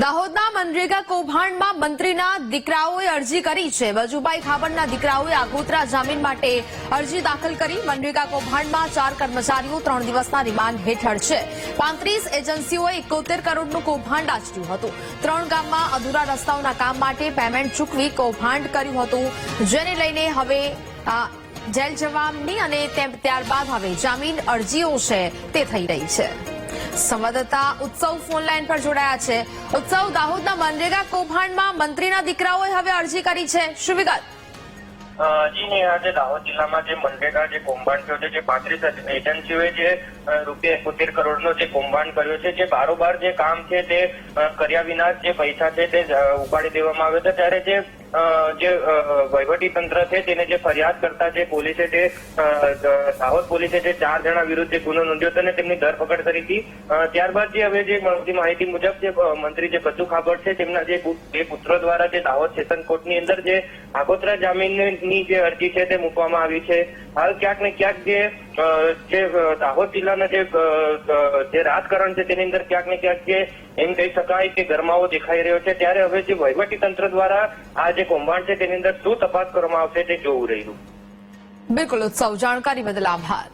દાહોદના મનરેગા કૌભાંડમાં મંત્રીના દીકરાઓએ અરજી કરી છે। વજુભાઈ ખાબડના દીકરાઓએ આગોતરા જામીન માટે અરજી દાખલ કરી। મનરેગા કૌભાંડમાં 4 કર્મચારીઓ 3 દિવસના રિમાન્ડ હેઠળ છે। 35 એજન્સીઓએ 71 કરોડનું કૌભાંડ આચર્યું હતું। 3 ગામમાં અધૂરા રસ્તાઓના કામ માટે પેમેન્ટ ચૂકવી કૌભાંડ કર્યું હતું, જેને લઈને હવે જેલ જવાની અને ત્યારબાદ હવે જામીન અરજીઓ છે તે થઈ રહી છે। સંવાદદાતા ઉત્સવ ફોનલાઈન પર જોડાયા છે। ઉત્સવ, દાહોદના મનરેગા કૌભાંડમાં મંત્રીના દીકરાઓએ હવે અરજી કરી છે, શું વિગત? જી ને આજે દાહોદ જિલ્લામાં જે મનરેગા જે કૌભાંડ થયો છે, જે 35 એજન્સીઓએ જે રૂપિયા 71 કરોડનો જે કૌભાંડ કર્યો છે, જે બારોબાર જે કામ છે તે કર્યા વિના જે પૈસા છે તે ઉપાડી દેવામાં આવ્યો છે, ત્યારે જે વહીવટી તંત્ર છે તેને જે ફરિયાદ કરતા જે પોલીસે તે દાહોદ પોલીસે જે 4 જણા વિરુદ્ધ જે ગુનો નોંધ્યો હતો અને તેમની ધરપકડ કરી હતી। ત્યારબાદ જે હવે જે મળતી માહિતી મુજબ જે મંત્રી જે બચુ ખાબડ છે તેમના જે બે પુત્રો દ્વારા જે દાહોદ સેશન કોર્ટની અંદર જે આગોતરા જામીનની જે અરજી છે તે મૂકવામાં આવી છે। હાલ ક્યાંક ને ક્યાંક જે દાહોદ જિલ્લાના જે રાજકારણ છે તેની અંદર ક્યાંક ને ક્યાંક જે એમ કહી શકાય કે ગરમાવો દેખાઈ રહ્યો છે, ત્યારે હવે જે વહીવટી તંત્ર દ્વારા આ જે કૌભાંડ છે તેની અંદર શું તપાસ કરવામાં આવશે તે જોવું રહ્યું। બિલકુલ ઉત્સવ, જાણકારી બદલ આભાર।